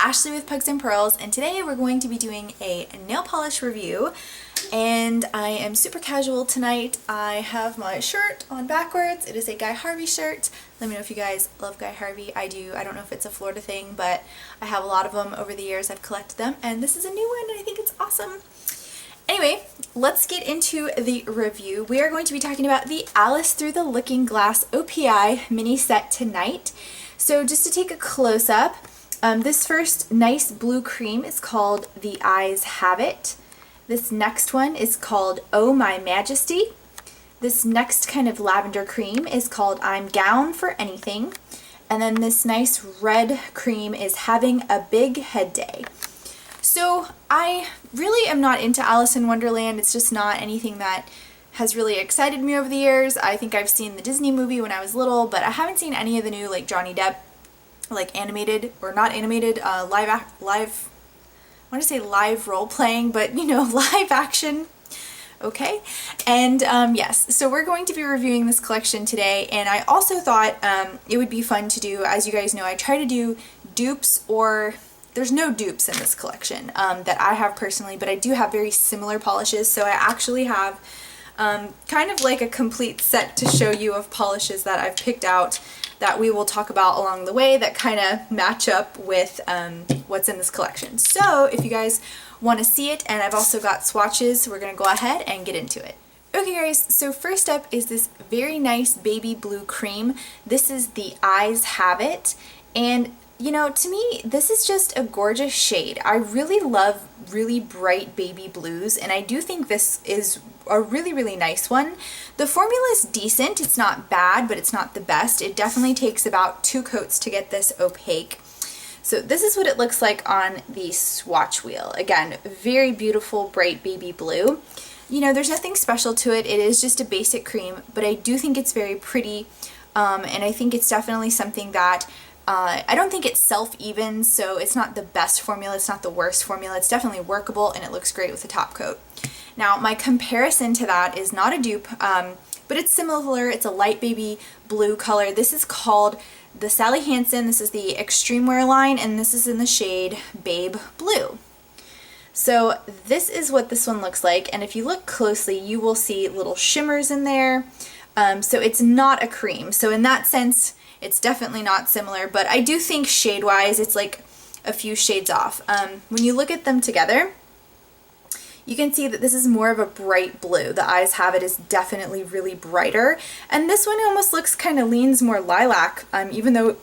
Ashley with Pugs and Pearls, and today we're going to be doing a nail polish review. And I am super casual tonight. I have my shirt on backwards. It is a Guy Harvey shirt. Let me know if you guys love Guy Harvey. I do. I don't know if it's a Florida thing, but I have a lot of them over the years. I've collected them, and this is a new one, and I think it's awesome. Anyway, let's get into the review. We are going to be talking about the Alice Through the Looking Glass OPI mini set tonight. So just to take a close-up, this first nice blue cream is called The Eyes Have It. This next one is called Oh My Majesty. This next kind of lavender cream is called I'm Gown for Anything. And then this nice red cream is Having a Big Head Day. So I really am not into Alice in Wonderland. It's just not anything that has really excited me over the years. I think I've seen the Disney movie when I was little, but I haven't seen any of the new like Johnny Depp, like animated or not animated, live, I want to say live role playing, but you know, live action. Okay, and yes, so we're going to be reviewing this collection today, and I also thought it would be fun to do, as you guys know, I try to do dupes, or there's no dupes in this collection that I have personally, but I do have very similar polishes, so I actually have kind of like a complete set to show you of polishes that I've picked out that we will talk about along the way that kind of match up with what's in this collection. So if you guys want to see it, and I've also got swatches, so we're going to go ahead and get into it. Okay guys, so first up is this very nice baby blue cream. This is The Eyes Have It, and you know, to me, this is just a gorgeous shade. I really love really bright baby blues, and I do think this is a really, really nice one. The formula is decent. It's not bad, but it's not the best. It definitely takes about 2 coats to get this opaque. So this is what it looks like on the swatch wheel. Again, very beautiful, bright baby blue. You know, there's nothing special to it. It is just a basic cream, but I do think it's very pretty, and I think it's definitely something that I don't think it self-evens, so it's not the best formula, it's not the worst formula, it's definitely workable, and it looks great with the top coat. Now, my comparison to that is not a dupe, but it's similar. It's a light baby blue color. This is called the Sally Hansen. This is the Extreme Wear line, and this is in the shade Babe Blue. So this is what this one looks like, and if you look closely, you will see little shimmers in there. So it's not a cream. So in that sense, it's definitely not similar, but I do think shade-wise, it's like a few shades off. When you look at them together, you can see that this is more of a bright blue. The Eyes Have It is definitely really brighter, and this one almost looks kind of leans more lilac, even though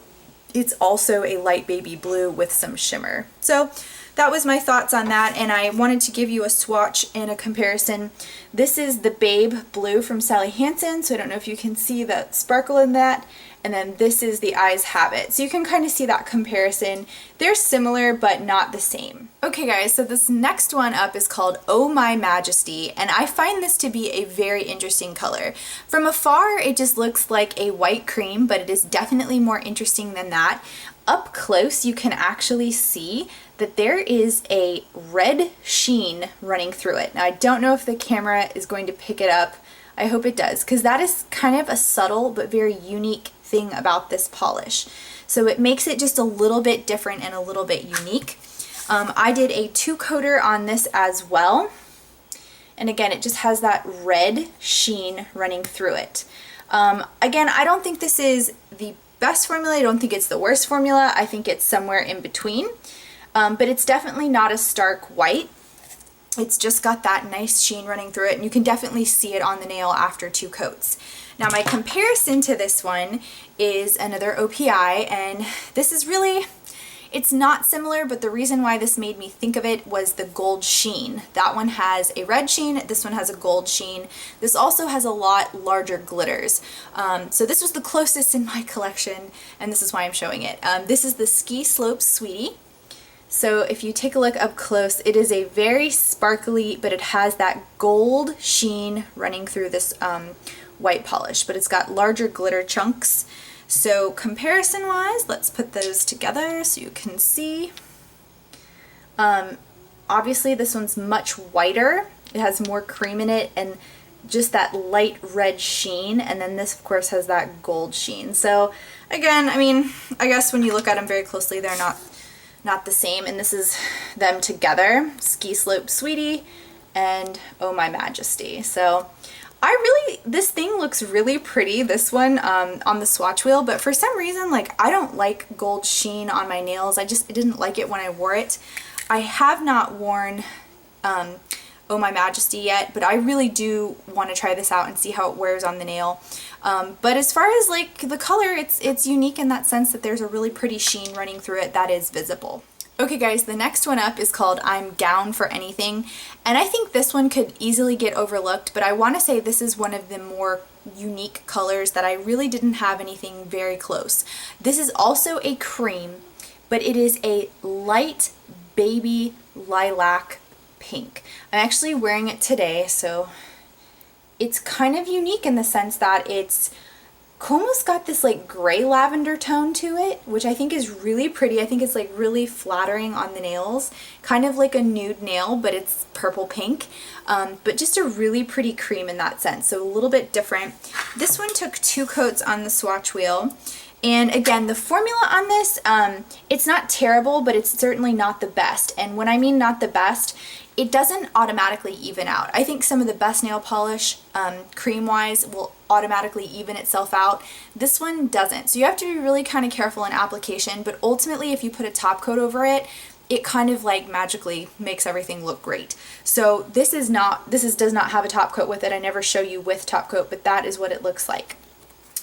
it's also a light baby blue with some shimmer. So that was my thoughts on that, and I wanted to give you a swatch and a comparison. This is the Babe Blue from Sally Hansen, so I don't know if you can see the sparkle in that. And then this is The Eyes Have It. So you can kind of see that comparison. They're similar, but not the same. Okay guys, so this next one up is called Oh My Majesty, and I find this to be a very interesting color. From afar, it just looks like a white cream, but it is definitely more interesting than that. Up close, you can actually see that there is a red sheen running through it. Now, I don't know if the camera is going to pick it up. I hope it does, because that is kind of a subtle but very unique thing about this polish. So it makes it just a little bit different and a little bit unique. I did a 2-coater on this as well. And again, it just has that red sheen running through it. Again, I don't think this is the best formula. I don't think it's the worst formula. I think it's somewhere in between. But it's definitely not a stark white. It's just got that nice sheen running through it, and you can definitely see it on the nail after 2 coats. Now my comparison to this one is another OPI, and this is really, it's not similar, but the reason why this made me think of it was the gold sheen. That one has a red sheen, this one has a gold sheen. This also has a lot larger glitters. So this was the closest in my collection, and this is why I'm showing it. This is the Ski Slope Sweetie. So if you take a look up close, it is a very sparkly, but it has that gold sheen running through this white polish, but it's got larger glitter chunks. So comparison wise, let's put those together so you can see. Obviously this one's much whiter. It has more cream in it and just that light red sheen, and then this of course has that gold sheen. So again, I mean, I guess when you look at them very closely, they're not not the same, and this is them together, Ski Slope Sweetie and Oh My Majesty. So this thing looks really pretty, this one on the swatch wheel, but for some reason, like, I don't like gold sheen on my nails. I didn't like it when I wore it. I have not worn Oh My Majesty yet, but I really do want to try this out and see how it wears on the nail. But as far as like the color, it's unique in that sense that there's a really pretty sheen running through it that is visible. Okay guys, the next one up is called I'm Gown for Anything, and I think this one could easily get overlooked, but I want to say this is one of the more unique colors that I really didn't have anything very close. This is also a cream, but it is a light baby lilac pink. I'm actually wearing it today, so it's kind of unique in the sense that it's almost got this like gray lavender tone to it, which I think is really pretty. I think it's like really flattering on the nails, kind of like a nude nail, but it's purple pink, but just a really pretty cream in that sense, so a little bit different. This one took 2 coats on the swatch wheel, and again, the formula on this, it's not terrible, but it's certainly not the best. And when I mean not the best, it doesn't automatically even out. I think some of the best nail polish, cream-wise, will automatically even itself out. This one doesn't. So you have to be really kind of careful in application, but ultimately if you put a top coat over it, it kind of like magically makes everything look great. So this does not have a top coat with it. I never show you with top coat, but that is what it looks like.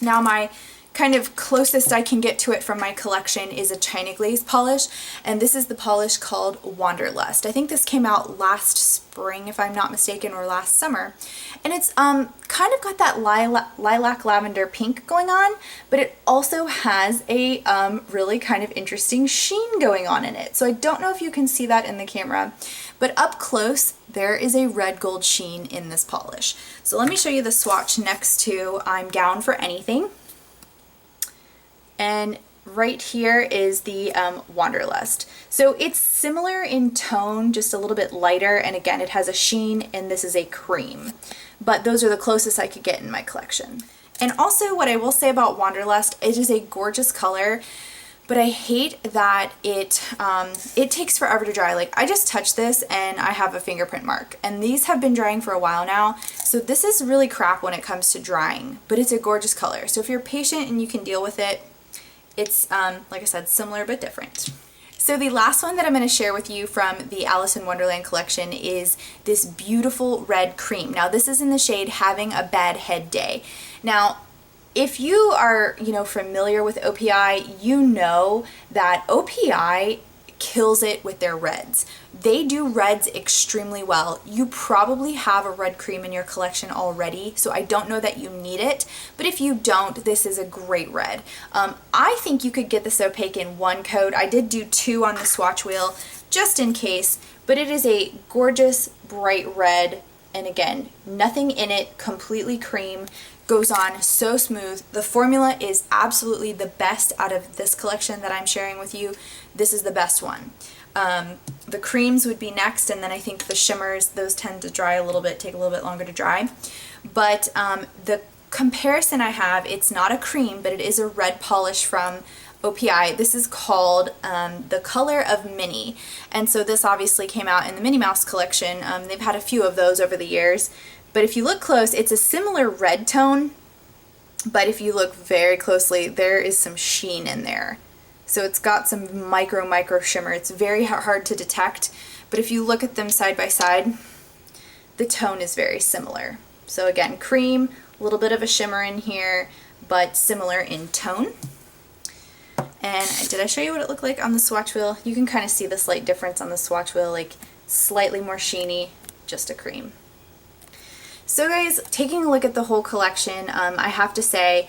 Now my kind of closest I can get to it from my collection is a China Glaze polish, and this is the polish called Wanderlust. I think this came out last spring, if I'm not mistaken, or last summer, and it's kind of got that lilac lavender pink going on, but it also has a really kind of interesting sheen going on in it. So I don't know if you can see that in the camera, but up close there is a red gold sheen in this polish. So let me show you the swatch next to I'm Gown for Anything. And right here is the Wanderlust. So it's similar in tone, just a little bit lighter, and again it has a sheen, and this is a cream. But those are the closest I could get in my collection. And also what I will say about Wanderlust, it is a gorgeous color, but I hate that it takes forever to dry. Like, I just touched this and I have a fingerprint mark, and these have been drying for a while now, so this is really crap when it comes to drying, but it's a gorgeous color. So if you're patient and you can deal with it, it's, like I said, similar but different. So the last one that I'm going to share with you from the Alice in Wonderland collection is this beautiful red cream. Now this is in the shade Having a Bad Head Day. Now if you are, familiar with OPI, you know that OPI kills it with their reds. They do reds extremely well. You probably have a red cream in your collection already, so I don't know that you need it, but if you don't, this is a great red. I think you could get this opaque in 1 coat. I did do 2 on the swatch wheel just in case, but it is a gorgeous bright red, and again, nothing in it, completely cream, goes on so smooth. The formula is absolutely the best out of this collection that I'm sharing with you. This is the best one. The creams would be next, and then I think the shimmers, those tend to dry a little bit, take a little bit longer to dry. But the comparison I have, it's not a cream, but it is a red polish from OPI. This is called The Color of Minnie, and so this obviously came out in the Minnie Mouse collection. They've had a few of those over the years, but if you look close, it's a similar red tone, but if you look very closely, there is some sheen in there. So it's got some micro shimmer. It's very hard to detect, but if you look at them side by side, the tone is very similar. So again, cream, a little bit of a shimmer in here, but similar in tone. And did I show you what it looked like on the swatch wheel? You can kind of see the slight difference on the swatch wheel, like slightly more sheeny, just a cream. So guys, taking a look at the whole collection, I have to say,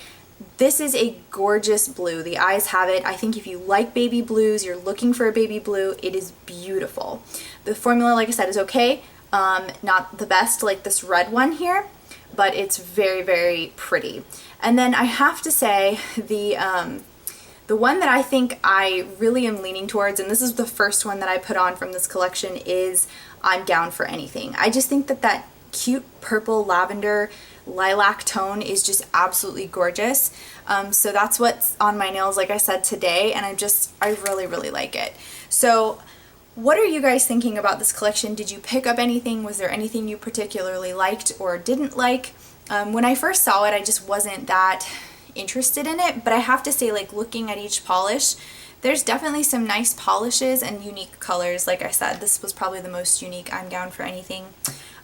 this is a gorgeous blue. The eyes have it. I think if you like baby blues, you're looking for a baby blue, it is beautiful. The formula, like I said, is okay. Not the best like this red one here, but it's very, very pretty. And then I have to say, the one that I think I really am leaning towards, and this is the first one that I put on from this collection, is I'm Gown for Anything. I just think that that cute purple lavender lilac tone is just absolutely gorgeous. So that's what's on my nails, like I said, today, and I really, really like it. So what are you guys thinking about this collection? Did you pick up anything? Was there anything you particularly liked or didn't like? When I first saw it, I just wasn't that interested in it, but I have to say, like, looking at each polish, there's definitely some nice polishes and unique colors. Like I said, this was probably the most unique. I'm down for anything.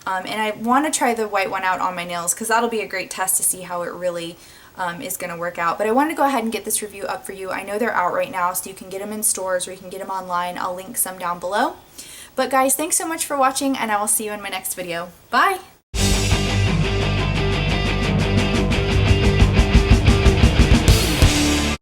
And I want to try the white one out on my nails because that'll be a great test to see how it really is going to work out. But I wanted to go ahead and get this review up for you. I know they're out right now, so you can get them in stores or you can get them online. I'll link some down below. But guys, thanks so much for watching, and I will see you in my next video. Bye!